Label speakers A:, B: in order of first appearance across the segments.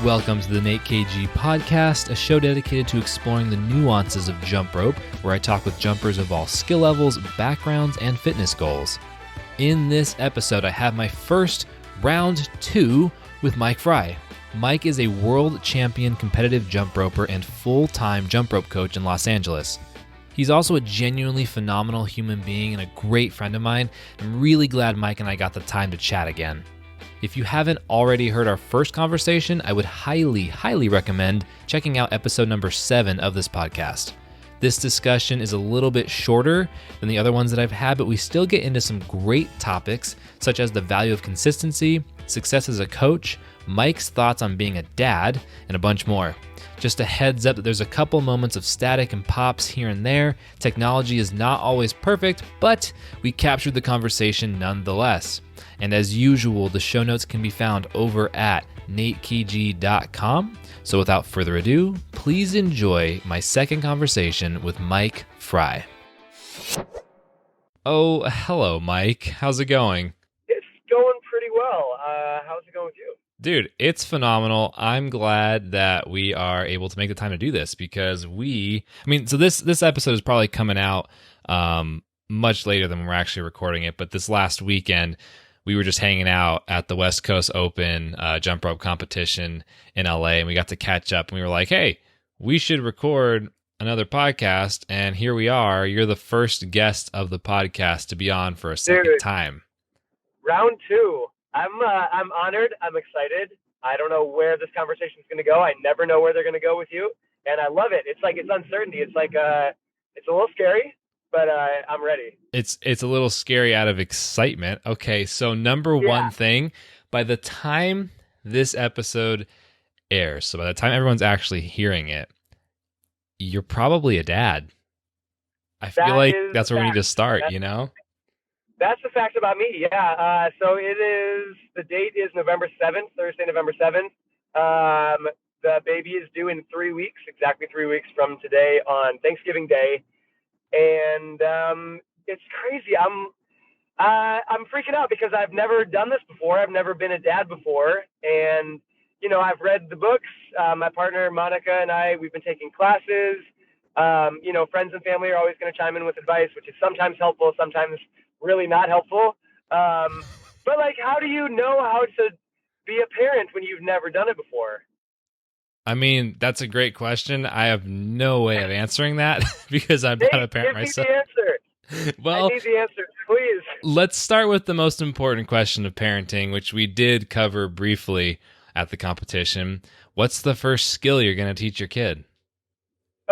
A: Welcome to the Nate KG Podcast, a show dedicated to exploring the nuances of jump rope, where I talk with jumpers of all skill levels, backgrounds, and fitness goals. In this episode, I have my first round 2 with Mike Fry. Mike is a world champion competitive jump roper and full-time jump rope coach in Los Angeles. He's also a genuinely phenomenal human being and a great friend of mine. I'm really glad Mike and I got the time to chat again. If you haven't already heard our first conversation, I would highly recommend checking out episode number 7 of this podcast. This discussion is a little bit shorter than the other ones that I've had, but we still get into some great topics, such as the value of consistency, success as a coach, Mike's thoughts on being a dad, and a bunch more. Just a heads up that there's a couple moments of static and pops here and there. Technology is not always perfect, but we captured the conversation nonetheless. And as usual, the show notes can be found over at natekg.com. So without further ado, please enjoy my second conversation with Mike Fry. Oh, hello, Mike. How's it going?
B: It's going pretty well. How's it going with you?
A: Dude, it's phenomenal. I'm glad that we are able to make the time to do this because this episode is probably coming out much later than when we're actually recording it, but this last weekend, we were just hanging out at the West Coast Open jump rope competition in LA, and we got to catch up, and we were like, hey, we should record another podcast, and here we are. You're the first guest of the podcast to be on for a second time.
B: Round 2. I'm honored. I'm excited. I don't know where this conversation is going to go. I never know where they're going to go with you, and I love it. It's uncertainty. It's a little scary, but I'm ready.
A: It's a little scary out of excitement. Okay, so number one thing, by the time this episode airs, so by the time everyone's actually hearing it, you're probably a dad. I feel like that's where we need to start, you know?
B: That's the fact about me, yeah. So the date is November 7th, Thursday, November 7th. The baby is due in 3 weeks, exactly 3 weeks from today on Thanksgiving Day. And it's crazy. I'm freaking out because I've never done this before. I've never been a dad before. And, you know, I've read the books. My partner, Monica, and we've been taking classes. Friends and family are always going to chime in with advice, which is sometimes helpful, sometimes really not helpful. But how do you know how to be a parent when you've never done it before?
A: I mean, that's a great question. I have no way of answering that because I'm not a parent myself.
B: Give me the answer.
A: Well,
B: I need the answer, please.
A: Let's start with the most important question of parenting, which we did cover briefly at the competition. What's the first skill you're going to teach your kid?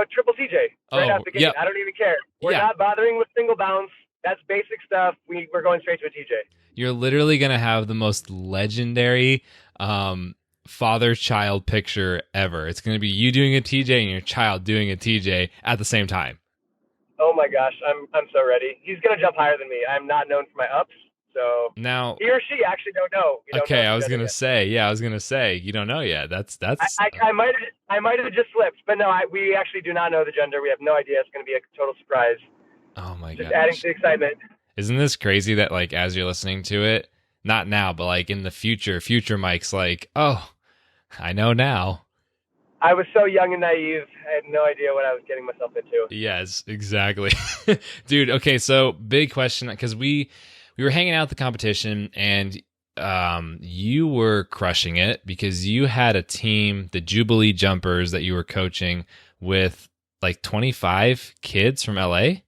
B: Triple TJ. Right out the gate. Yep. I don't even care. We're not bothering with single bounce. That's basic stuff. We're going straight to a TJ.
A: You're literally going to have the most legendary father-child picture ever. It's going to be you doing a TJ and your child doing a TJ at the same time.
B: Oh my gosh, I'm so ready. He's going to jump higher than me. I'm not known for my ups, so
A: now
B: he or she actually don't know.
A: I was going to say, you don't know yet. That's.
B: I might have just slipped, but no, we actually do not know the gender. We have no idea. It's going to be a total surprise.
A: Oh my god!
B: Just adding to the excitement.
A: Isn't this crazy that as you're listening to it, not now, but in the future Mike's like, oh, I know now.
B: I was so young and naive. I had no idea what I was getting myself into.
A: Yes, exactly. Dude, okay, so big question, because we were hanging out at the competition, and you were crushing it because you had a team, the Jubilee jumpers that you were coaching with 25 kids from LA.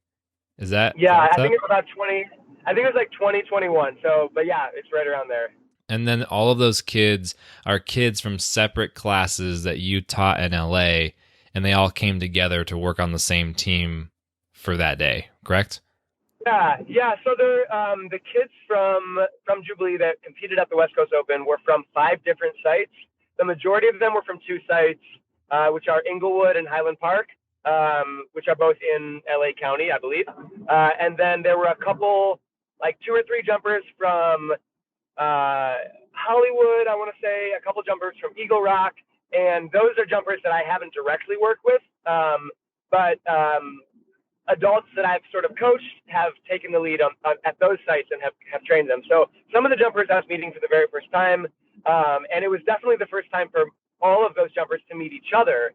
A: Is that?
B: Yeah, I think it's about 20. I think it was 2021. So, but yeah, it's right around there.
A: And then all of those kids are kids from separate classes that you taught in LA, and they all came together to work on the same team for that day, correct?
B: Yeah. So the kids from Jubilee that competed at the West Coast Open were from 5 different sites. The majority of them were from 2 sites, which are Inglewood and Highland Park, which are both in LA County, I believe. And then there were a couple, 2 or 3 jumpers from Hollywood, I want to say, a couple jumpers from Eagle Rock, and those are jumpers that I haven't directly worked with, but adults that I've sort of coached have taken the lead at those sites and have trained them. So some of the jumpers I was meeting for the very first time, and it was definitely the first time for all of those jumpers to meet each other,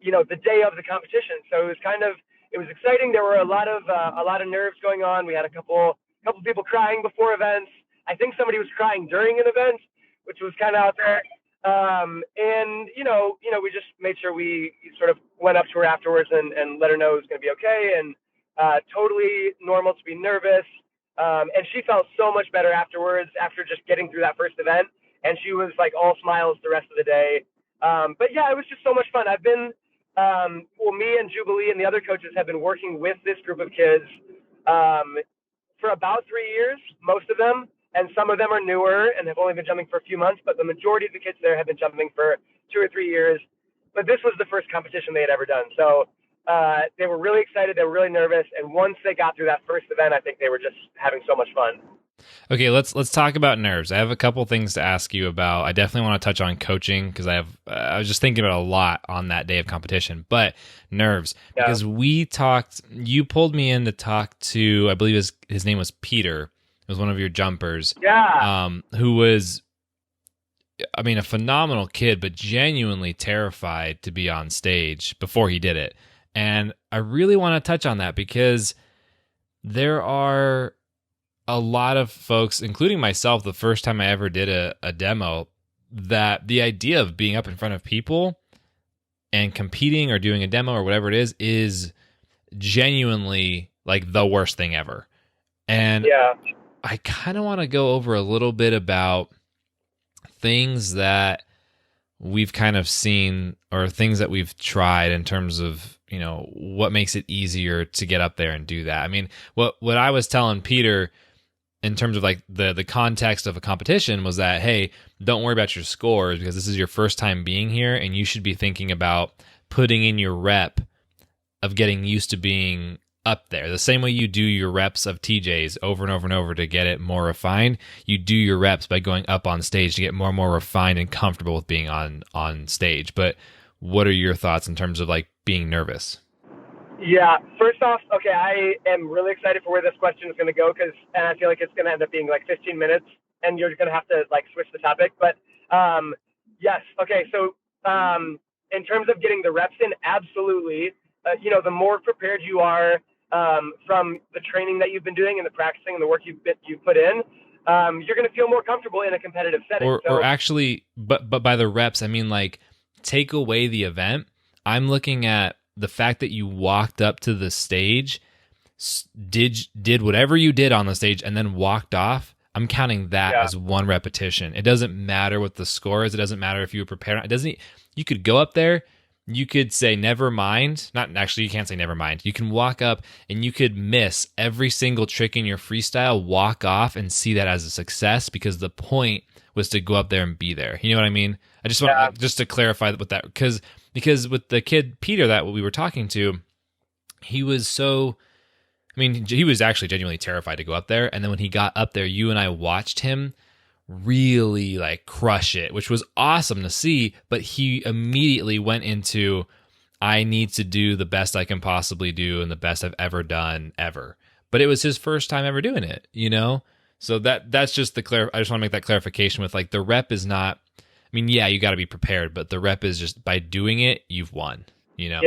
B: the day of the competition. So it was exciting. There were a lot of nerves going on. We had a couple people crying before events. I think somebody was crying during an event, which was kind of out there. And we just made sure we sort of went up to her afterwards and let her know it was going to be okay, and totally normal to be nervous. And she felt so much better afterwards, after just getting through that first event. And she was like all smiles the rest of the day. But yeah, it was just so much fun. I've been, me and Jubilee and the other coaches have been working with this group of kids for about 3 years, most of them. And some of them are newer and have only been jumping for a few months, but the majority of the kids there have been jumping for 2 or 3 years. But this was the first competition they had ever done. So they were really excited. They were really nervous. And once they got through that first event, I think they were just having so much fun.
A: Okay, let's talk about nerves. I have a couple things to ask you about. I definitely want to touch on coaching because I was just thinking about a lot on that day of competition. But nerves, because you pulled me in to talk to, I believe his name was Peter. It was one of your jumpers.
B: Yeah.
A: Who was, a phenomenal kid, but genuinely terrified to be on stage before he did it. And I really want to touch on that because there are a lot of folks, including myself, the first time I ever did a demo, that the idea of being up in front of people and competing or doing a demo or whatever it is genuinely like the worst thing ever. And
B: yeah.
A: I kind of want to go over a little bit about things that we've kind of seen or things that we've tried in terms of, what makes it easier to get up there and do that. I mean, what I was telling Peter in terms of like the context of a competition was that, hey, don't worry about your scores because this is your first time being here and you should be thinking about putting in your rep of getting used to being up there. The same way you do your reps of TJs over and over and over to get it more refined, you do your reps by going up on stage to get more and more refined and comfortable with being on stage. But what are your thoughts in terms of like being nervous?
B: Yeah, first off, okay, I am really excited for where this question is going to go and I feel like it's going to end up being like 15 minutes and you're going to have to like switch the topic. But yes, okay, so in terms of getting the reps in, absolutely. The more prepared you are from the training that you've been doing and the practicing and the work you've put in, you're going to feel more comfortable in a competitive setting.
A: Or actually, but by the reps, I mean like take away the event. I'm looking at the fact that you walked up to the stage, did whatever you did on the stage, and then walked off. I'm counting that as one repetition. It doesn't matter what the score is. It doesn't matter if you were prepared. It doesn't. You could go up there. You could say never mind. Not actually, you can't say never mind. You can walk up and you could miss every single trick in your freestyle, walk off and see that as a success because the point was to go up there and be there. You know what I mean? I just want just to clarify with that because with the kid Peter that we were talking to, he was he was actually genuinely terrified to go up there. And then when he got up there, you and I watched him really like crush it, which was awesome to see. But he immediately went into, I need to do the best I can possibly do and the best I've ever done ever. But it was his first time ever doing it, So that's just I just want to make that clarification with like the rep is not, you got to be prepared, but the rep is just by doing it, you've won, Yeah.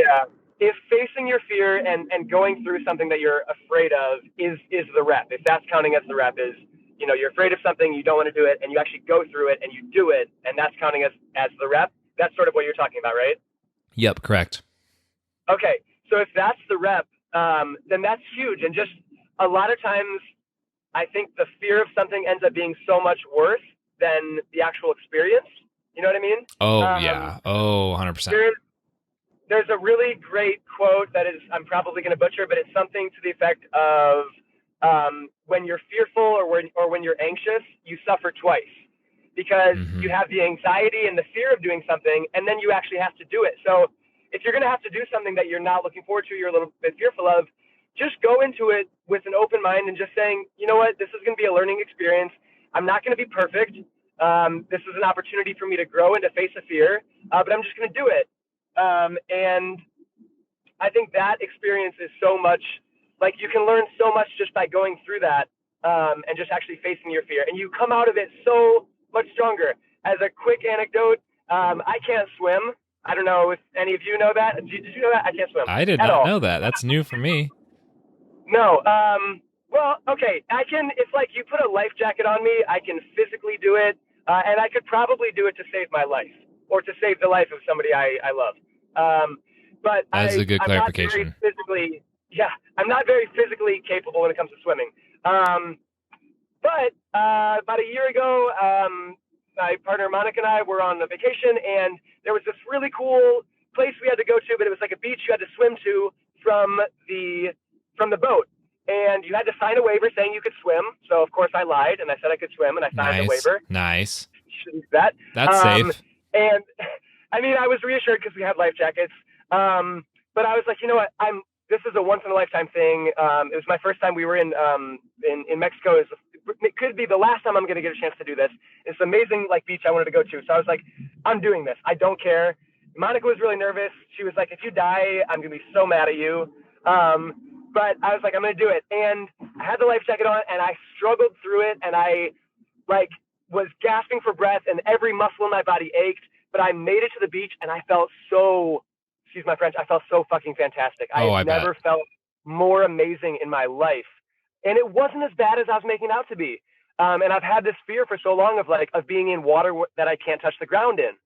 B: If facing your fear and going through something that you're afraid of is the rep, if that's counting as the rep is, you're afraid of something, you don't want to do it, and you actually go through it and you do it, and that's counting as the rep, that's sort of what you're talking about, right?
A: Yep, correct.
B: Okay, so if that's the rep, then that's huge. And just a lot of times, I think the fear of something ends up being so much worse than the actual experience. You know what I mean?
A: Oh, yeah. Oh, 100%.
B: There's a really great quote that is, I'm probably going to butcher, but it's something to the effect of, when you're fearful or when you're anxious, you suffer twice because you have the anxiety and the fear of doing something, and then you actually have to do it. So if you're going to have to do something that you're not looking forward to, you're a little bit fearful of, just go into it with an open mind and just saying, you know what, this is going to be a learning experience. I'm not going to be perfect. This is an opportunity for me to grow and to face a fear, but I'm just going to do it. And I think that experience is so much, like you can learn so much just by going through that and just actually facing your fear. And you come out of it so much stronger. As a quick anecdote, I can't swim. I don't know if any of you know that. Did you know that? I can't swim
A: I did
B: at
A: not
B: all.
A: know that. That's new for me.
B: No. Well, okay. I can. It's like you put a life jacket on me. I can physically do it, and I could probably do it to save my life or to save the life of somebody I love. But
A: That's a good
B: I'm not very
A: clarification.
B: physically. Yeah, I'm not very physically capable when it comes to swimming. But about a year ago, my partner Monica and I were on a vacation, and there was this really cool place we had to go to, but it was like a beach you had to swim to from the boat, and you had to sign a waiver saying you could swim. So of course I lied and I said I could swim, and I signed the waiver.
A: Nice.
B: Shouldn't do that.
A: That's safe.
B: And I mean, I was reassured because we had life jackets. But I was like, you know what? This is a once in a lifetime thing. It was my first time we were in Mexico. It could be the last time I'm going to get a chance to do this. It's an amazing beach I wanted to go to. So I was like, I'm doing this. I don't care. Monica was really nervous. She was like, if you die, I'm going to be so mad at you. But I was like, I'm going to do it. And I had the life jacket on, and I struggled through it, and I was gasping for breath, and every muscle in my body ached. But I made it to the beach, and I felt so, excuse my French, I felt so fucking fantastic. I never felt more amazing in my life. And it wasn't as bad as I was making it out to be. And I've had this fear for so long of being in water that I can't touch the ground in.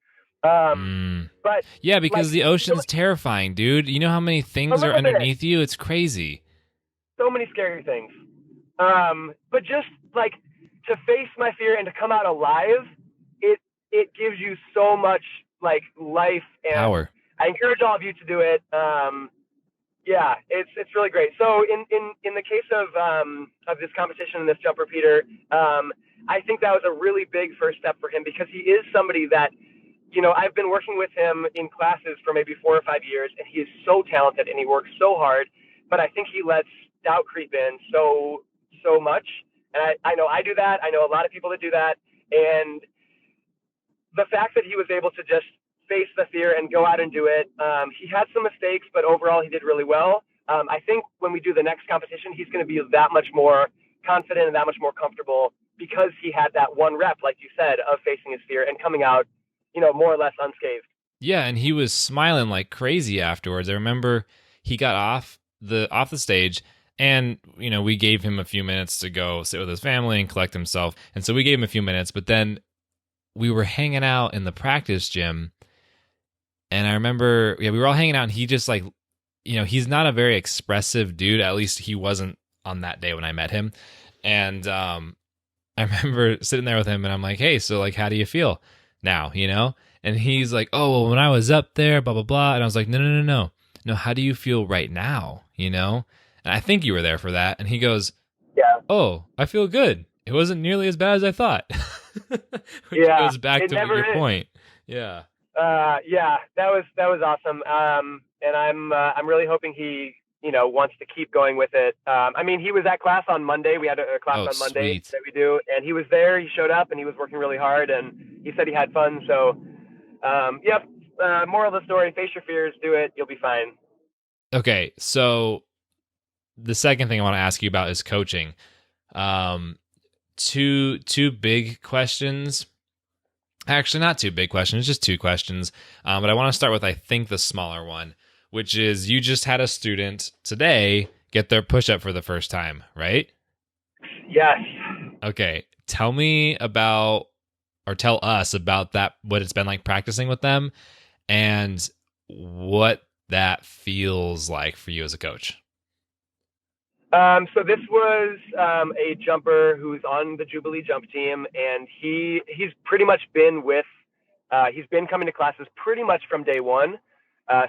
B: But
A: yeah, because the ocean's terrifying, dude. You know how many things are underneath you? It's crazy.
B: So many scary things. But just to face my fear and to come out alive, it gives you so much life and
A: power. I
B: encourage all of you to do it. Yeah, it's really great. So in the case of this competition and this jumper, Peter, I think that was a really big first step for him, because he is somebody that, I've been working with him in classes for maybe 4 or 5 years, and he is so talented and he works so hard, but I think he lets doubt creep in so much. And I know I do that. I know a lot of people that do that. And the fact that he was able to just face the fear and go out and do it, he had some mistakes, but overall he did really well. I think when we do the next competition, he's going to be that much more confident and that much more comfortable, because he had that one rep, like you said, of facing his fear and coming out, more or less unscathed.
A: Yeah, and he was smiling like crazy afterwards. I remember he got off the stage, and we gave him a few minutes to go sit with his family and collect himself. And so we gave him a few minutes, but then we were hanging out in the practice gym, and I remember, we were all hanging out, and he just he's not a very expressive dude. At least he wasn't on that day when I met him. And I remember sitting there with him, and I'm like, hey, so how do you feel now, And he's like, oh, well, when I was up there, blah, blah, blah. And I was like, no, how do you feel right now, And I think you were there for that. And he goes,
B: yeah,
A: oh, I feel good. It wasn't nearly as bad as I thought. Which goes back to your point. Yeah.
B: Yeah, that was awesome. And I'm really hoping he, wants to keep going with it. I mean, he was at class on Monday. We had a class on Monday that we do, and he was there. He showed up, and he was working really hard, and he said he had fun. So, yep. Moral of the story: face your fears, do it. You'll be fine.
A: Okay, so the second thing I want to ask you about is coaching. Two big questions. Actually, not two big questions, just two questions. But I want to start with, I think, the smaller one, which is, you just had a student today get their push-up for the first time, right?
B: Yes.
A: Okay. Tell me about, or tell us about that, what it's been like practicing with them, and what that feels like for you as a coach.
B: So this was a jumper who's on the Jubilee jump team, and he's pretty much been he's been coming to classes pretty much from day one.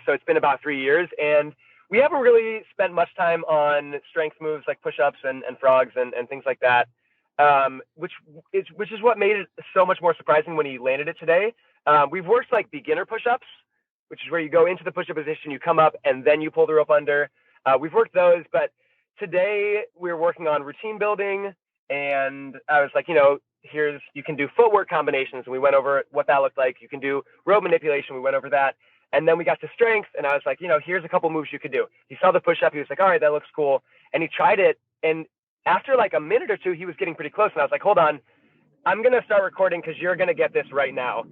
B: So it's been about 3 years, and we haven't really spent much time on strength moves like push-ups and frogs and things like that, which is what made it so much more surprising when he landed it today. We've worked beginner push-ups, which is where you go into the push-up position, you come up, and then you pull the rope under. We've worked those, but today we're working on routine building, and I was like, you can do footwork combinations, and we went over what that looked like. You can do rope manipulation. We went over that. And then we got to strength, and I was like, here's a couple moves you could do. He saw the push-up. He was like, all right, that looks cool. And he tried it, and after a minute or two, he was getting pretty close, and I was like, hold on, I'm going to start recording because you're going to get this right now.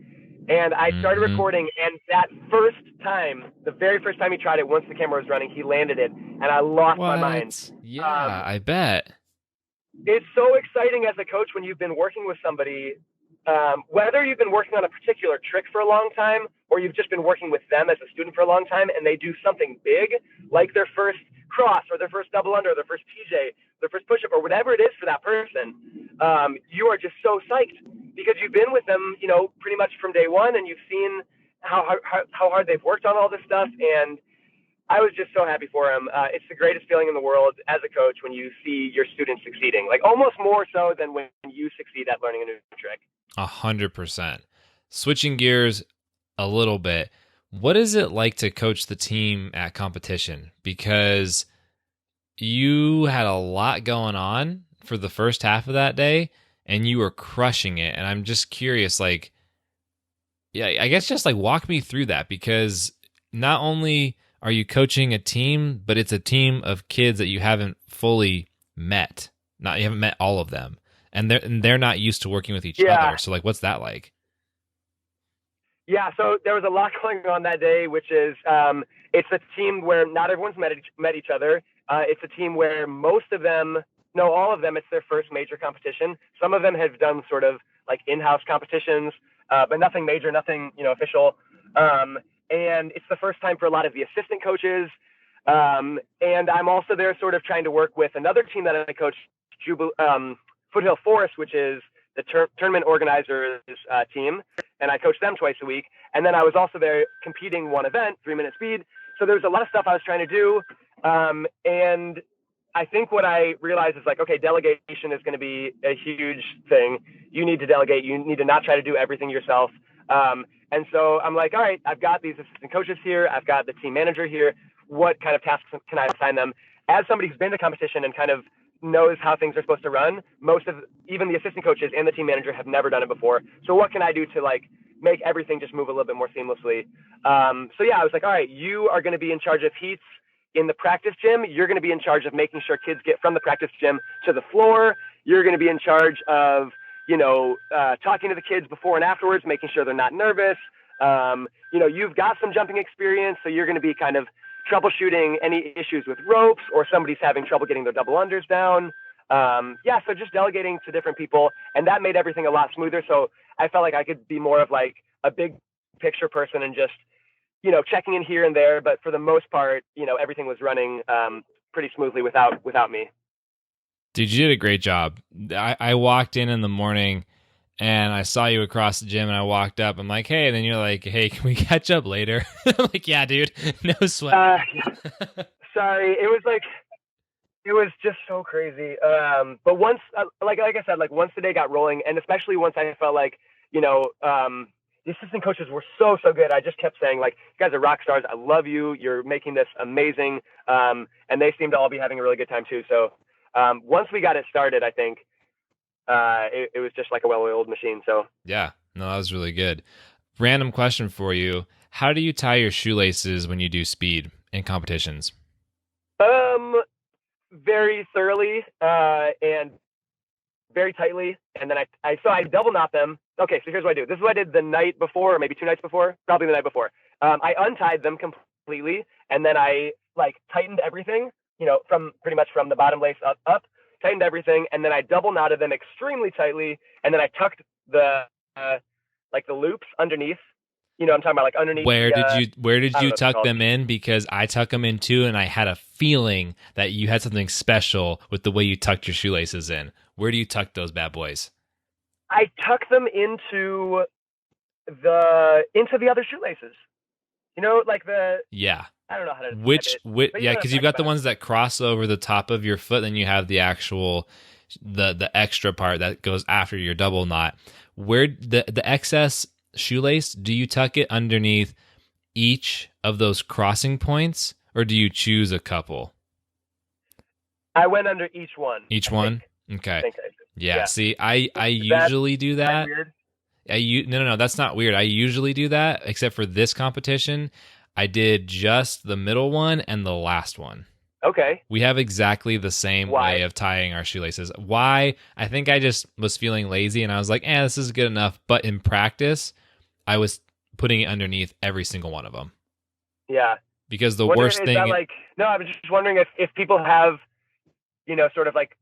B: And I started recording, and that first time, the very first time he tried it, once the camera was running, he landed it, and I lost my mind.
A: Yeah, I bet.
B: It's so exciting as a coach when you've been working with somebody, whether you've been working on a particular trick for a long time or you've just been working with them as a student for a long time, and they do something big, like their first cross or their first double under, their first TJ, their first push-up, or whatever it is for that person. You are just so psyched because you've been with them, pretty much from day one, and you've seen how hard they've worked on all this stuff. And I was just so happy for him. It's the greatest feeling in the world as a coach when you see your students succeeding, like almost more so than when you succeed at learning a new trick.
A: 100%. Switching gears a little bit, what is it like to coach the team at competition? Because you had a lot going on for the first half of that day, and you were crushing it. And I'm just curious, I guess just walk me through that, because not only are you coaching a team, but it's a team of kids that you haven't fully met. You haven't met all of them, and they're not used to working with each other. So what's that like?
B: Yeah, so there was a lot going on that day, which is it's a team where not everyone's met each other. It's a team where most of them, no, all of them, it's their first major competition. Some of them have done sort of in-house competitions, but nothing major, nothing official. And it's the first time for a lot of the assistant coaches. And I'm also there sort of trying to work with another team that I coach, Foothill Forest, which is the tournament organizers team. And I coach them twice a week. And then I was also there competing one event, 3-minute speed. So there was a lot of stuff I was trying to do. And I think what I realized is okay, delegation is going to be a huge thing. You need to delegate. You need to not try to do everything yourself. And so I'm all right, I've got these assistant coaches here. I've got the team manager here. What kind of tasks can I assign them? As somebody who's been to competition and kind of knows how things are supposed to run, even the assistant coaches and the team manager have never done it before. So what can I do to make everything just move a little bit more seamlessly? So yeah, I was all right, you are going to be in charge of heats in the practice gym. You're going to be in charge of making sure kids get from the practice gym to the floor. You're going to be in charge of talking to the kids before and afterwards, making sure they're not nervous. You've got some jumping experience, so you're going to be kind of troubleshooting any issues with ropes or somebody's having trouble getting their double unders down. So just delegating to different people, and that made everything a lot smoother. So I felt like I could be more of a big picture person and just, checking in here and there. But for the most part, everything was running pretty smoothly without me.
A: Dude, you did a great job. I walked in the morning and I saw you across the gym, and I walked up. I'm like, hey, and then you're like, hey, can we catch up later? I'm like, yeah, dude, no sweat.
B: Sorry, it was just so crazy. But once, like I said, once the day got rolling, and especially once I felt the assistant coaches were so good. I just kept saying, you guys are rock stars. I love you. You're making this amazing. And they seem to all be having a really good time too. So once we got it started, I think it was just like a well-oiled machine. So
A: yeah, no, that was really good. Random question for you: how do you tie your shoelaces when you do speed in competitions?
B: Very thoroughly and very tightly, and then I double knot them. Okay, so here's what I do. This is what I did the night before, or maybe 2 nights before, probably the night before. I untied them completely, and then I tightened everything, from pretty much from the bottom lace up, tightened everything, and then I double knotted them extremely tightly, and then I tucked the the loops underneath. I'm talking about underneath.
A: Where did you tuck them in? Because I tuck them in too, and I had a feeling that you had something special with the way you tucked your shoelaces in. Where do you tuck those bad boys?
B: I tuck them into the other shoelaces.
A: Yeah.
B: I don't know how to describe it.
A: Yeah, because you've got the ones that cross over the top of your foot, then you have the actual the extra part that goes after your double knot. Where the excess shoelace, do you tuck it underneath each of those crossing points, or do you choose a couple?
B: I went under each one.
A: Each one? Okay. Yeah, see, I usually do that. Weird? No, that's not weird. I usually do that, except for this competition. I did just the middle one and the last one.
B: Okay.
A: We have exactly the same way of tying our shoelaces. Why? I think I just was feeling lazy, and I was like, this is good enough. But in practice, I was putting it underneath every single one of them.
B: Yeah.
A: Because the worst
B: is
A: thing...
B: that like, no, I was just wondering if people have, sort of like,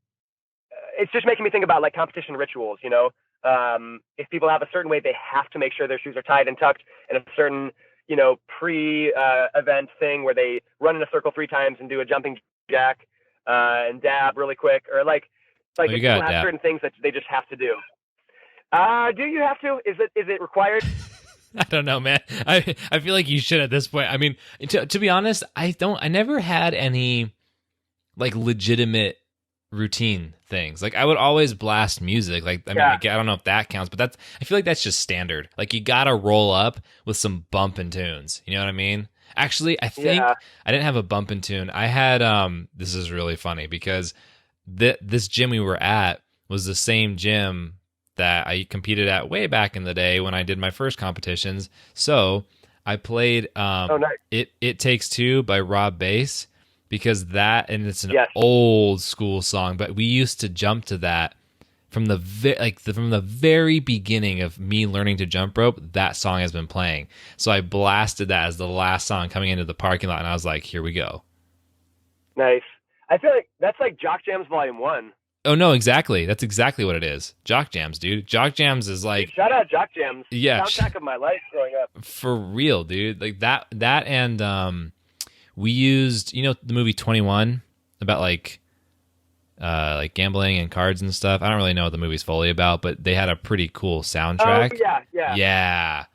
B: it's just making me think about like competition rituals, if people have a certain way they have to make sure their shoes are tied and tucked, and a certain, pre-event thing where they run in a circle 3 times and do a jumping jack and dab really quick, or like
A: Oh,
B: if
A: you
B: people
A: got
B: have
A: dab.
B: certain things that they just have to do. Do you have to? Is it required?
A: I don't know, man. I feel like you should at this point. I mean, to be honest, I never had any like legitimate routine things. Like I would always blast music. Like I mean, I don't know if that counts, but I feel like that's just standard. Like you gotta roll up with some bumpin' tunes. You know what I mean? Actually, I think I didn't have a bumpin' tune. I had this is really funny because this gym we were at was the same gym that I competed at way back in the day when I did my first competitions. So I played
B: nice.
A: It Takes Two by Rob Bass, because it's an old school song, but we used to jump to that from the very beginning of me learning to jump rope. That song has been playing. So I blasted that as the last song coming into the parking lot, and I was like, here we go.
B: Nice. I feel like that's like Jock Jams Volume 1.
A: Oh, no, exactly. That's exactly what it is. Jock Jams, dude. Jock Jams is like...
B: Dude, shout out Jock Jams.
A: Yeah.
B: Soundtrack of my life growing up.
A: For real, dude. Like that and we used, the movie 21 about like gambling and cards and stuff. I don't really know what the movie's fully about, but they had a pretty cool soundtrack.
B: Oh, yeah.
A: Yeah.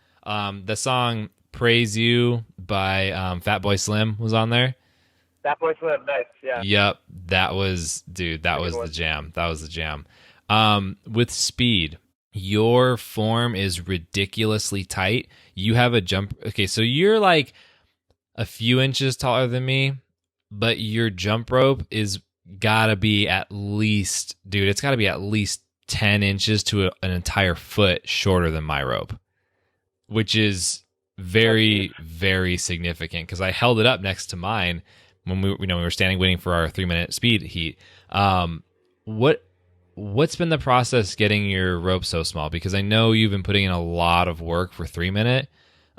A: The song Praise You by Fatboy Slim was on there.
B: Fatboy Slim, nice, yeah.
A: Yep, that was the jam. That was the jam. With speed, your form is ridiculously tight. You have a jump. Okay, so you're like a few inches taller than me, but your jump rope is gotta be at least, dude, it's gotta be at least 10 inches to an entire foot shorter than my rope, which is very, very significant because I held it up next to mine when we were standing waiting for our 3-minute speed heat. What's been the process getting your rope so small? Because I know you've been putting in a lot of work for 3-minute.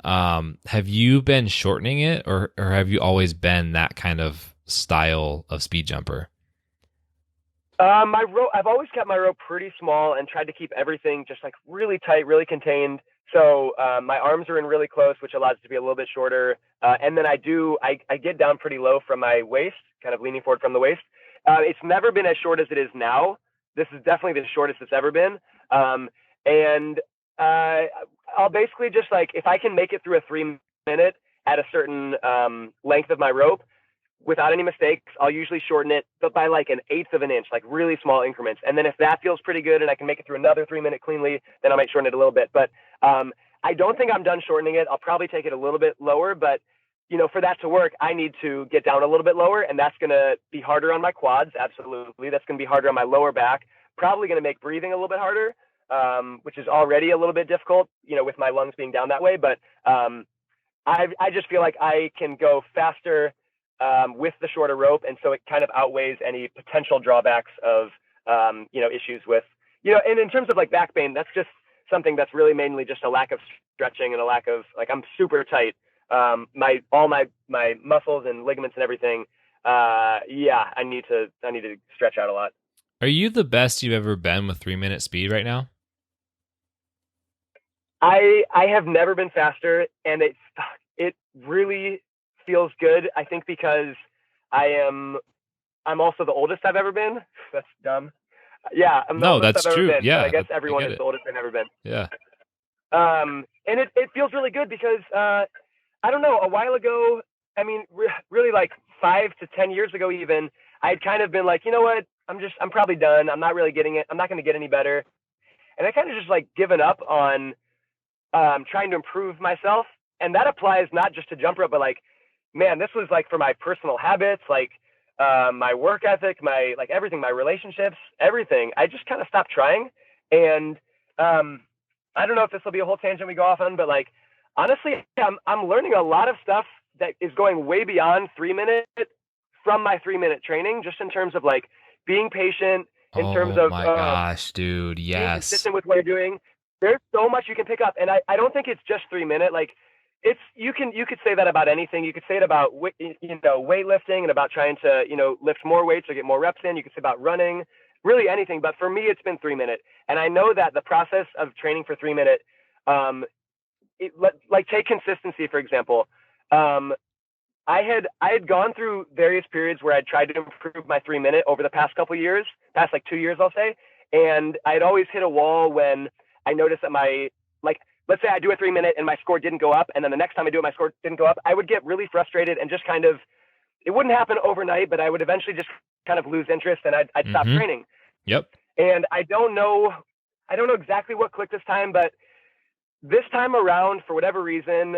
A: Have you been shortening it, or have you always been that kind of style of speed jumper?
B: My rope, I've always kept my rope pretty small and tried to keep everything just like really tight, really contained. So my arms are in really close, which allows it to be a little bit shorter. And then I get down pretty low from my waist, kind of leaning forward from the waist. It's never been as short as it is now. This is definitely the shortest it's ever been. And I'll basically just like, if I can make it through a 3-minute at a certain length of my rope without any mistakes, I'll usually shorten it, but by like 1/8 of an inch, like really small increments. And then if that feels pretty good and I can make it through another 3-minute cleanly, then I might shorten it a little bit. But I don't think I'm done shortening it. I'll probably take it a little bit lower, but for that to work, I need to get down a little bit lower, and that's going to be harder on my quads. Absolutely. That's going to be harder on my lower back. Probably going to make breathing a little bit harder, which is already a little bit difficult, with my lungs being down that way. But I just feel like I can go faster with the shorter rope. And so it kind of outweighs any potential drawbacks of, issues with, and in terms of like back pain, that's just something that's really mainly just a lack of stretching and a lack of like, I'm super tight. All my muscles and ligaments and everything. I need to stretch out a lot.
A: Are you the best you've ever been with 3-minute speed right now?
B: I have never been faster, and it really feels good. I think because I'm also the oldest I've ever been. That's dumb. Yeah, I'm the oldest
A: that's
B: I've ever
A: true.
B: been.
A: Yeah,
B: I guess everyone is the oldest they've ever been.
A: Yeah.
B: And it feels really good because I don't know. A while ago, I mean, really like 5 to 10 years ago, even I'd kind of been like, you know what? I'm probably done. I'm not really getting it. I'm not going to get any better. And I kind of just like given up on trying to improve myself. And that applies not just to jump rope, but like, man, this was like for my personal habits, like my work ethic, my like everything, my relationships, everything. I just kind of stopped trying. And I don't know if this will be a whole tangent we go off on, but like, honestly, I'm learning a lot of stuff that is going way beyond 3-minute from my 3-minute training, just in terms of like being patient, in terms of
A: my gosh, dude, yes,
B: being consistent with what you're doing, there's so much you can pick up, and I don't think it's just 3 minute. Like, it's you could say that about anything. You could say it about weightlifting and about trying to lift more weights or get more reps in. You could say about running, really anything. But for me, it's been 3 minute, and I know that the process of training for 3 minute, like take consistency for example. I had gone through various periods where I'd tried to improve my 3 minute over the past couple years, past like 2 years, I'll say. And I'd always hit a wall when I noticed that let's say I do a 3 minute and my score didn't go up. And then the next time I do it, my score didn't go up. I would get really frustrated and just it wouldn't happen overnight, but I would eventually just kind of lose interest and I'd stop training.
A: Yep.
B: And I don't know exactly what clicked this time, but this time around, for whatever reason,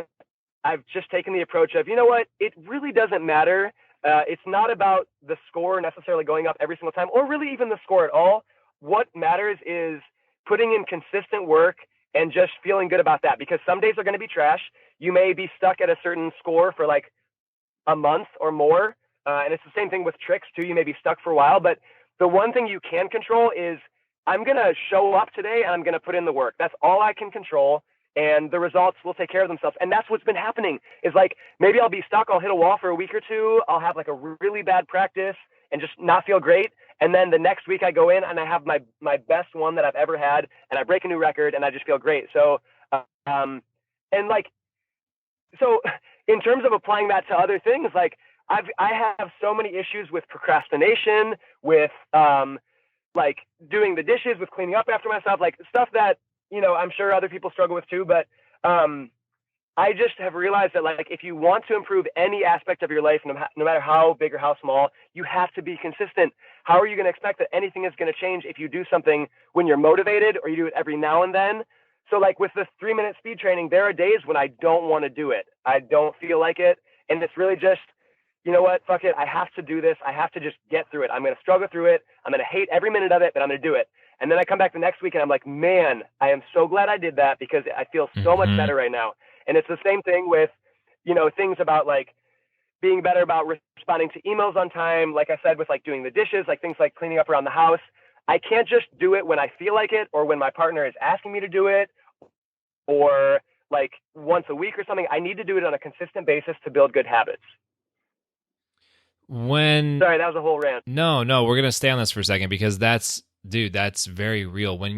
B: I've just taken the approach of, you know what, it really doesn't matter. It's not about the score necessarily going up every single time, or really even the score at all. What matters is putting in consistent work and just feeling good about that, because some days are going to be trash. You may be stuck at a certain score for like a month or more. And it's the same thing with tricks too. You may be stuck for a while, but the one thing you can control is I'm going to show up today and I'm going to put in the work. That's all I can control. And the results will take care of themselves. And that's what's been happening is like, maybe I'll be stuck. I'll hit a wall for a week or two. I'll have like a really bad practice and just not feel great. And then the next week I go in and I have my best one that I've ever had, and I break a new record and I just feel great. So, so in terms of applying that to other things, like I have so many issues with procrastination, with like doing the dishes, with cleaning up after myself, like stuff that, I'm sure other people struggle with too, but I just have realized that like if you want to improve any aspect of your life, no matter how big or how small, you have to be consistent. How are you going to expect that anything is going to change if you do something when you're motivated or you do it every now and then? So like with the 3-minute speed training, there are days when I don't want to do it. I don't feel like it. And it's really just, you know what, fuck it. I have to do this. I have to just get through it. I'm going to struggle through it. I'm going to hate every minute of it, but I'm going to do it. And then I come back the next week and I'm like, man, I am so glad I did that because I feel so much better right now. And it's the same thing with, things about like being better about responding to emails on time. Like I said, with like doing the dishes, like things like cleaning up around the house. I can't just do it when I feel like it or when my partner is asking me to do it or like once a week or something. I need to do it on a consistent basis to build good habits. Sorry, that was a whole rant.
A: No, we're going to stay on this for a second because that's very real. When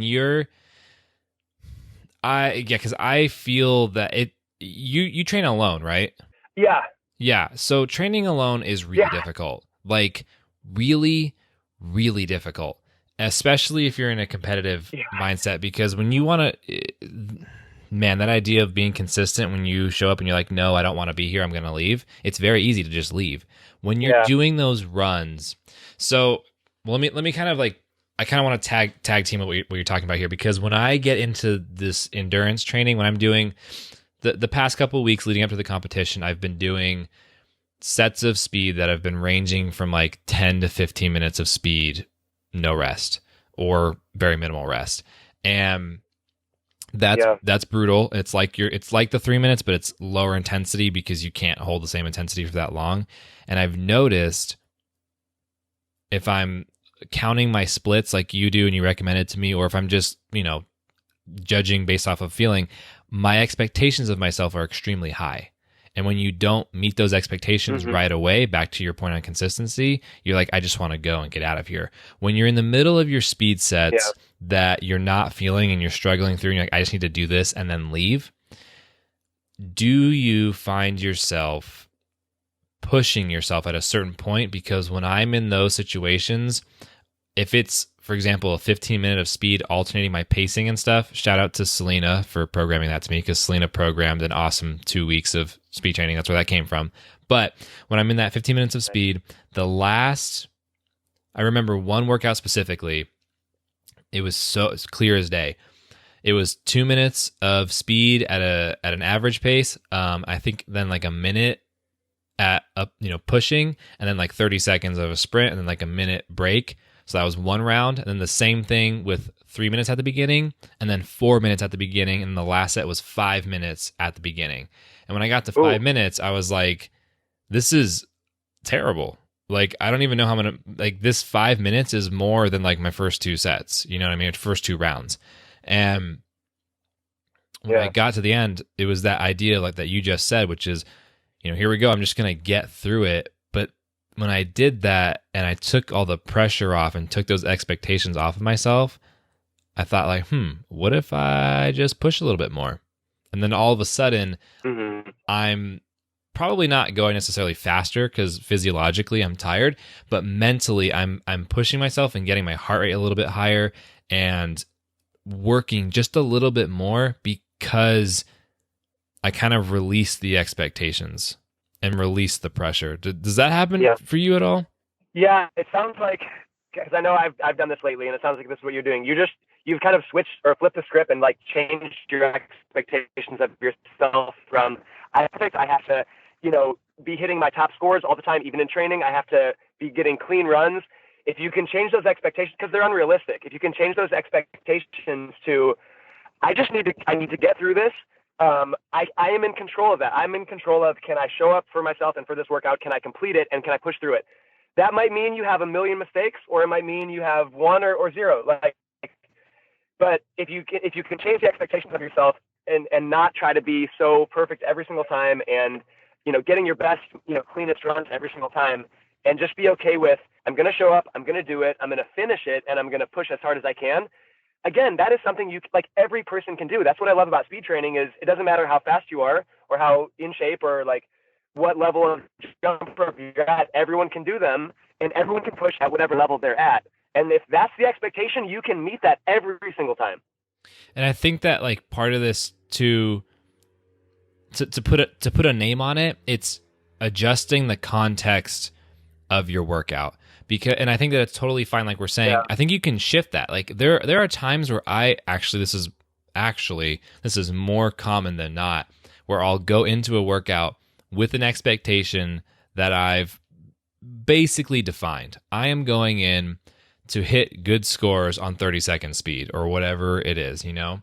A: because I feel that you train alone, right?
B: Yeah.
A: Yeah. So training alone is really difficult, like really, really difficult, especially if you're in a competitive mindset, because when you want to, man, that idea of being consistent when you show up and you're like, no, I don't want to be here, I'm going to leave. It's very easy to just leave when you're doing those runs. So let me kind of like, I kind of want to tag team what you're talking about here, because when I get into this endurance training, when I'm doing the past couple of weeks leading up to the competition, I've been doing sets of speed that have been ranging from like 10 to 15 minutes of speed, no rest or very minimal rest. And that's brutal. It's like the 3 minutes, but it's lower intensity because you can't hold the same intensity for that long. And I've noticed if I'm counting my splits like you do and you recommend it to me, or if I'm just, judging based off of feeling, my expectations of myself are extremely high. And when you don't meet those expectations right away, back to your point on consistency, you're like, I just want to go and get out of here. When you're in the middle of your speed sets that you're not feeling and you're struggling through, and you're like, I just need to do this and then leave. Do you find yourself pushing yourself at a certain point? Because when I'm in those situations, if it's, for example, a 15-minute of speed alternating my pacing and stuff, shout out to Selena for programming that to me, because Selena programmed an awesome 2 weeks of speed training. That's where that came from. But when I'm in that 15 minutes of speed, I remember one workout specifically, it's clear as day. It was 2 minutes of speed at an average pace. I think then like a minute at pushing, and then like 30 seconds of a sprint, and then like a minute break. So that was one round. And then the same thing with 3 minutes at the beginning, and then 4 minutes at the beginning. And the last set was 5 minutes at the beginning. And when I got to 5 minutes, I was like, this is terrible. Like, I don't even know how I'm going to, like, this 5 minutes is more than like my first two sets. You know what I mean? First two rounds. And when I got to the end, it was that idea like that you just said, which is, here we go. I'm just going to get through it. But when I did that and I took all the pressure off and took those expectations off of myself, I thought like, what if I just push a little bit more? And then all of a sudden, I'm probably not going necessarily faster because physiologically I'm tired, but mentally I'm pushing myself and getting my heart rate a little bit higher and working just a little bit more because I kind of release the expectations and release the pressure. Does that happen for you at all?
B: Yeah, it sounds like, because I know I've done this lately, and it sounds like this is what you're doing. You've kind of switched or flipped the script and like changed your expectations of yourself from, I have to, be hitting my top scores all the time, even in training. I have to be getting clean runs. If you can change those expectations, because they're unrealistic, if you can change those expectations to, I need to get through this. I am in control of that. I'm in control of, can I show up for myself and for this workout? Can I complete it? And can I push through it? That might mean you have a million mistakes, or it might mean you have one or zero. But if you can change the expectations of yourself and not try to be so perfect every single time, and getting your best, cleanest runs every single time, and just be okay with, I'm going to show up, I'm going to do it, I'm going to finish it, and I'm going to push as hard as I can. Again, that is something every person can do. That's what I love about speed training is it doesn't matter how fast you are or how in shape or like what level of jump rope you're at. Everyone can do them, and everyone can push at whatever level they're at. And if that's the expectation, you can meet that every single time.
A: And I think that like part of this to put a name on it, it's adjusting the context of your workout. And I think that it's totally fine. Like we're saying, I think you can shift that. Like there are times where this is more common than not, where I'll go into a workout with an expectation that I've basically defined. I am going in to hit good scores on 30-second speed or whatever it is, And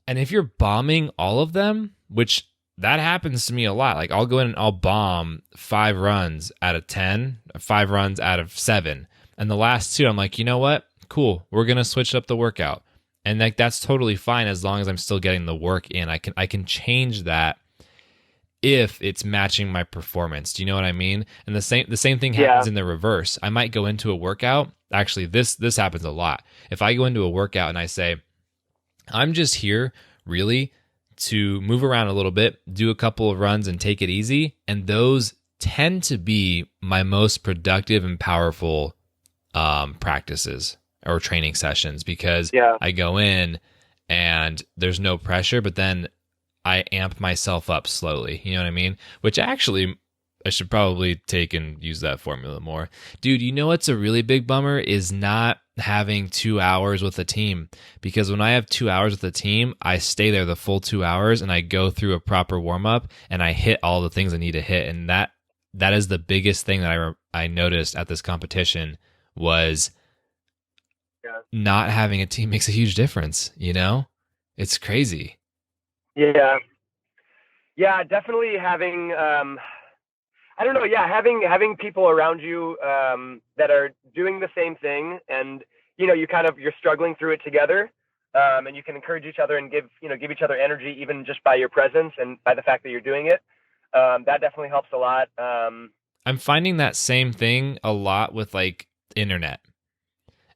A: if you're bombing all of them, which that happens to me a lot. Like I'll go in and I'll bomb 5 runs out of 10, 5 runs out of 7. And the last 2, I'm like, you know what? Cool. We're going to switch up the workout. And like, that's totally fine as long as I'm still getting the work in. I can change that if it's matching my performance. Do you know what I mean? And the same thing happens in the reverse. I might go into a workout. Actually, this happens a lot. If I go into a workout and I say, I'm just here really to move around a little bit, do a couple of runs and take it easy. And those tend to be my most productive and powerful practices or training sessions because I go in and there's no pressure, but then I amp myself up slowly. You know what I mean? Which actually I should probably take and use that formula more. Dude, you know what's a really big bummer is not having 2 hours with a team, because when I have 2 hours with a team, I stay there the full 2 hours and I go through a proper warm up and I hit all the things I need to hit. And that is the biggest thing that I noticed at this competition was not having a team makes a huge difference. It's crazy.
B: Yeah, definitely having I don't know. Yeah, having people around you that are doing the same thing, and you're struggling through it together, and you can encourage each other and give each other energy, even just by your presence and by the fact that you're doing it. That definitely helps a lot.
A: I'm finding that same thing a lot with like internet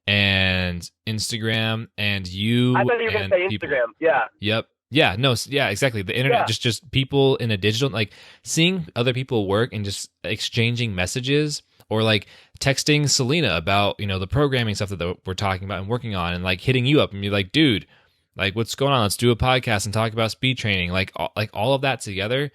A: and Instagram and you.
B: I thought you were going to say
A: people.
B: Instagram. Yeah.
A: Yep. Yeah, no, yeah, exactly. The internet, just people in a digital, like seeing other people work and just exchanging messages or like texting Selena about, the programming stuff that we're talking about and working on and like hitting you up and be like, dude, like what's going on? Let's do a podcast and talk about speed training. Like all of that together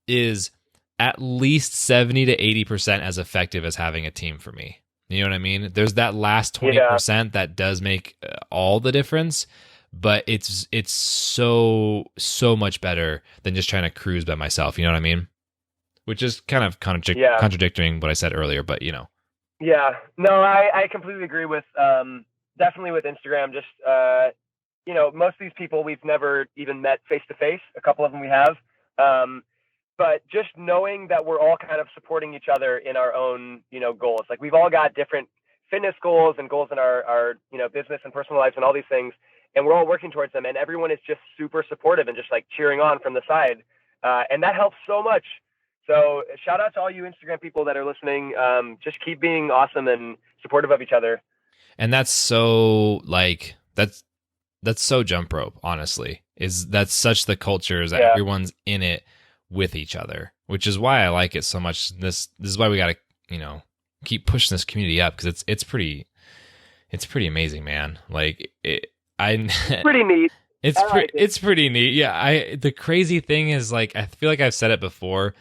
A: is at least 70 to 80% as effective as having a team for me. You know what I mean? There's that last 20% that does make all the difference. But it's so much better than just trying to cruise by myself. You know what I mean? Which is kind of contradicting what I said earlier, but
B: Yeah, no, I completely agree with definitely with Instagram. Just most of these people we've never even met face to face. A couple of them we have, but just knowing that we're all kind of supporting each other in our own goals. Like we've all got different fitness goals and goals in our business and personal lives and all these things. and we're all working towards them, and everyone is just super supportive and just like cheering on from the side. And that helps so much. So shout out to all you Instagram people that are listening. Just keep being awesome and supportive of each other.
A: And that's so like, that's so jump rope, honestly. That's such the culture, is that everyone's in it with each other, which is why I like it so much. This is why we got to, keep pushing this community up, because it's pretty amazing, man. Like
B: pretty neat.
A: It's pretty neat. Yeah. The crazy thing is, like, I feel like I've said it before,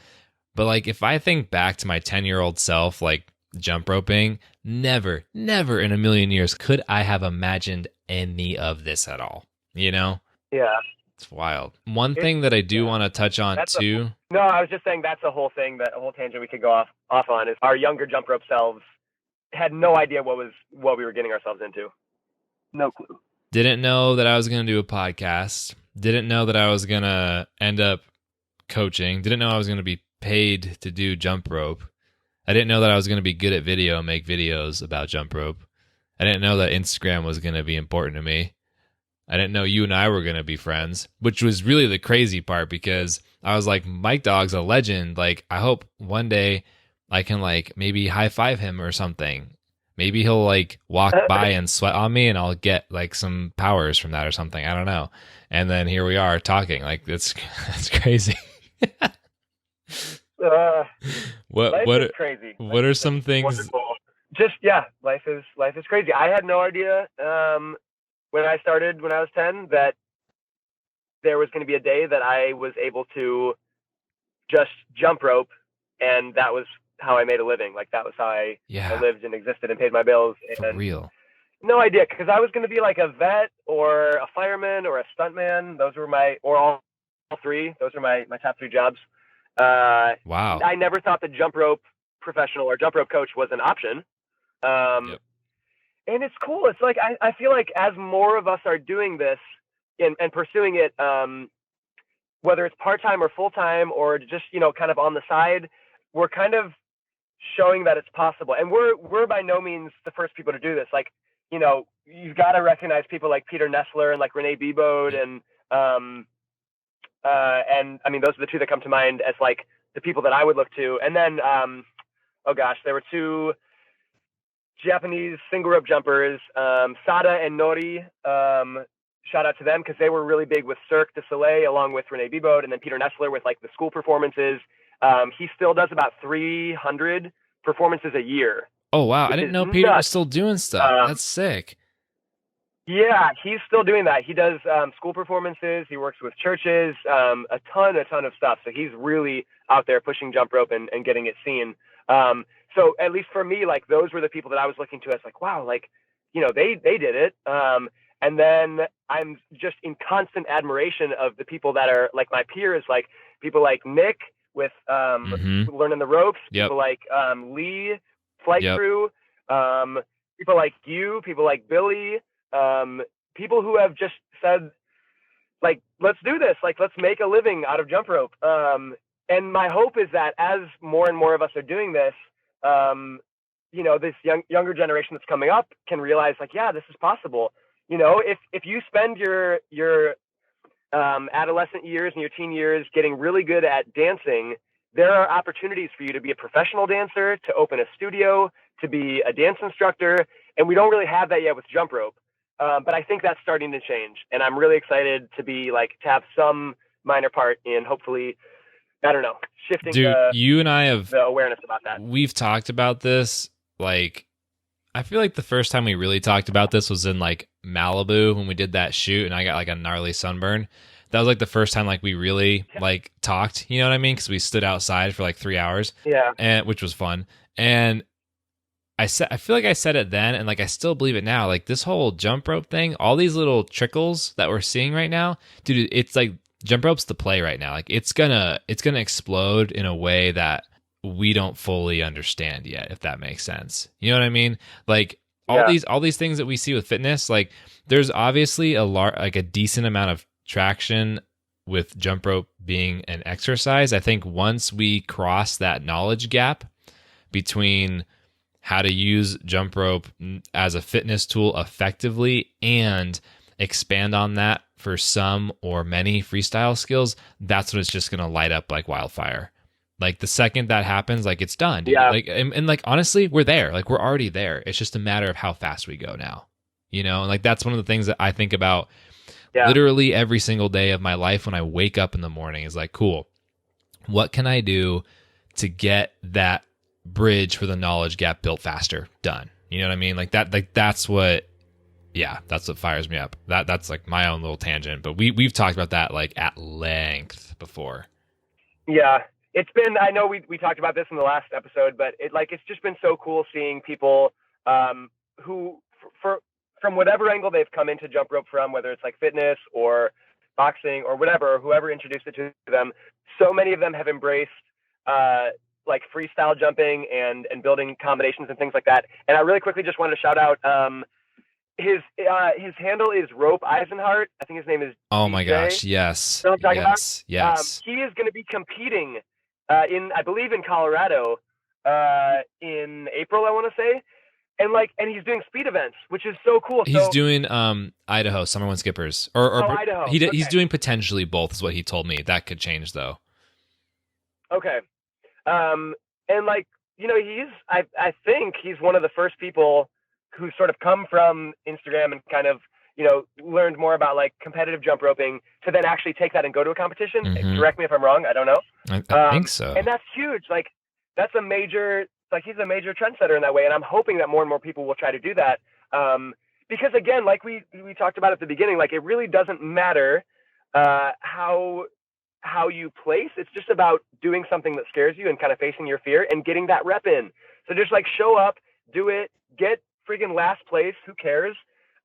A: but like, if I think back to my 10-year-old self, like jump roping, never in a million years could I have imagined any of this at all. Yeah. It's wild. One thing that I do want to touch on too.
B: No, I was just saying that's a whole thing, that a whole tangent we could go off on, is our younger jump rope selves had no idea what we were getting ourselves into. No clue.
A: Didn't know that I was going to do a podcast. Didn't know that I was going to end up coaching. Didn't know I was going to be paid to do jump rope. I didn't know that I was going to be good at video and make videos about jump rope. I didn't know that Instagram was going to be important to me. I didn't know you and I were going to be friends, which was really the crazy part, because I was like, Mike Dog's a legend. Like, I hope one day I can like maybe high five him or something. Maybe he'll like walk by and sweat on me and I'll get like some powers from that or something. I don't know. And then here we are talking. Like, that's crazy.
B: Life is crazy.
A: What are some things?
B: Wonderful. Just life is crazy. I had no idea when I started when I was 10 that there was going to be a day that I was able to just jump rope, and that was how I made a living. Like, that was how I lived and existed and paid my bills.
A: For real.
B: No idea, because I was going to be like a vet or a fireman or a stuntman. Those were all three. Those were my top three jobs.
A: Wow.
B: I never thought the jump rope professional or jump rope coach was an option. And it's cool. It's like, I feel like as more of us are doing this and pursuing it, whether it's part-time or full-time or just, kind of on the side, we're kind of showing that it's possible. And we're by no means the first people to do this. Like, you've got to recognize people like Peter Nessler and like Renee Bebold and I mean, those are the two that come to mind as like the people that I would look to. And then, there were two Japanese single rope jumpers, Sada and Nori. Shout out to them, because they were really big with Cirque du Soleil along with Renee Bebold, and then Peter Nessler with like the school performances. He still does about 300 performances a year.
A: Oh, wow. I didn't know Peter was still doing stuff. That's sick.
B: Yeah, he's still doing that. He does school performances. He works with churches, a ton of stuff. So he's really out there pushing jump rope and getting it seen. So at least for me, like, those were the people that I was looking to as like, wow, like, they did it. And then I'm just in constant admiration of the people that are like my peers, like people like Nick with learning the ropes, people like Lee, flight crew, people like you, people like Billy, people who have just said, like, let's do this, like, let's make a living out of jump rope. And my hope is that as more and more of us are doing this, this younger generation that's coming up can realize, like, yeah, this is possible. If you spend your adolescent years and your teen years getting really good at dancing, there are opportunities for you to be a professional dancer, to open a studio, to be a dance instructor. And we don't really have that yet with jump rope. But I think that's starting to change. And I'm really excited to have some minor part in hopefully, I don't know, shifting
A: you and I have
B: the awareness about that.
A: We've talked about this. Like, I feel like the first time we really talked about this was in like Malibu when we did that shoot and I got like a gnarly sunburn. That was like the first time like we really like talked, you know what I mean? Because we stood outside for like 3 hours. Yeah. And which was fun. And I feel like I said it then, and like I still believe it now. Like, this whole jump rope thing, all these little trickles that we're seeing right now, dude, it's like jump rope's the play right now. Like, it's gonna explode in a way that we don't fully understand yet, if that makes sense. You know what I mean? Like, all these things that we see with fitness, like, there's obviously a decent amount of traction with jump rope being an exercise. I think once we cross that knowledge gap between how to use jump rope as a fitness tool effectively and expand on that for some or many freestyle skills, that's when it's just going to light up like wildfire. Like the second that happens, like it's done, dude.
B: Yeah.
A: Like, and like, honestly, we're there. Like we're already there. It's just a matter of how fast we go now, you know? And like, that's one of the things that I think about literally every single day of my life when I wake up in the morning is like, cool, what can I do to get that bridge for the knowledge gap built faster done? You know what I mean? Like that's what fires me up. That's like my own little tangent, but we've talked about that like at length before.
B: Yeah. It's been, I know we talked about this in the last episode, but it's just been so cool seeing people who from whatever angle they've come into jump rope from, whether it's like fitness or boxing or whatever, or whoever introduced it to them. So many of them have embraced like freestyle jumping and building combinations and things like that. And I really quickly just wanted to shout out his handle is Rope Eisenhart. I think his name is
A: Oh
B: DJ.
A: My gosh, yes.
B: You know what I'm talking about?
A: Yes.
B: He is going to be competing I believe in Colorado in April, I want to say. And he's doing speed events, which is so cool.
A: He's doing Idaho Summer One Skippers, or
B: Idaho.
A: He's doing potentially both, is what he told me. That could change though.
B: Okay, and I think he's one of the first people who sort of come from Instagram and kind of learned more about like competitive jump roping to then actually take that and go to a competition.
A: Mm-hmm.
B: Correct me if I'm wrong. I don't know.
A: I think so.
B: And that's huge. Like that's a major. Like he's a major trendsetter in that way, and I'm hoping that more and more people will try to do that. Because again, like we talked about at the beginning, like it really doesn't matter how you place. It's just about doing something that scares you and kind of facing your fear and getting that rep in. So just like show up, do it, get freaking last place. Who cares?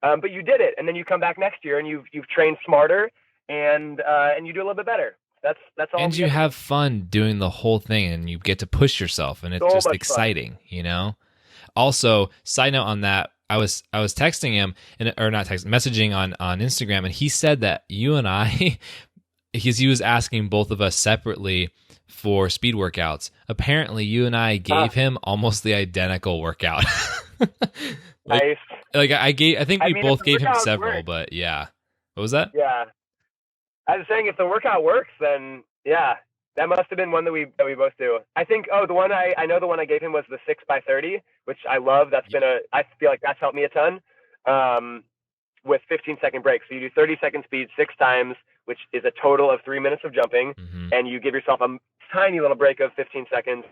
B: But you did it, and then you come back next year and you've trained smarter and you do a little bit better. That's all.
A: And you have fun doing the whole thing, and you get to push yourself, and it's so just exciting, fun. Also, side note on that, I was texting him, messaging on Instagram, and he said that you and I, because he was asking both of us separately for speed workouts. Apparently, you and I gave him almost the identical workout.
B: Nice.
A: I think we both gave him several, but yeah. What was that?
B: Yeah. I was saying if the workout works, then yeah, that must have been one that we both do. I think the one I know the one I gave him was the 6x30, which I love. That's been I feel like that's helped me a ton. With 15-second breaks. So you do 30-second speed 6 times, which is a total of 3 minutes of jumping, and you give yourself a tiny little break of 15 seconds.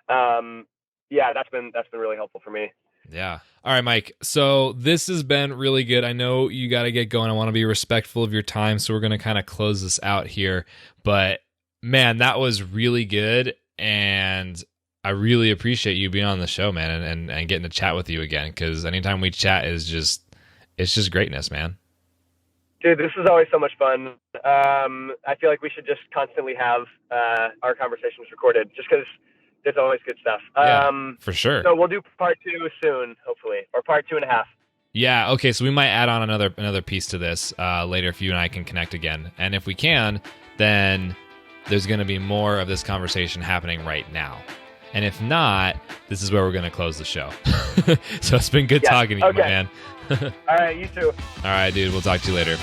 B: Yeah, that's been really helpful for me.
A: Yeah. All right, Mike. So this has been really good. I know you got to get going. I want to be respectful of your time, so we're going to kind of close this out here. But man, that was really good, and I really appreciate you being on the show, man, and getting to chat with you again. Because anytime we chat it's just greatness, man.
B: Dude, this is always so much fun. I feel like we should just constantly have our conversations recorded, just because there's always good stuff.
A: For sure.
B: So we'll do part 2 soon, hopefully, or part 2.5.
A: Yeah. Okay. So we might add on another piece to this later if you and I can connect again, and if we can, then there's going to be more of this conversation happening right now. And if not, this is where we're going to close the show. So it's been good talking to you, my man.
B: All right. You too.
A: All right, dude. We'll talk to you later.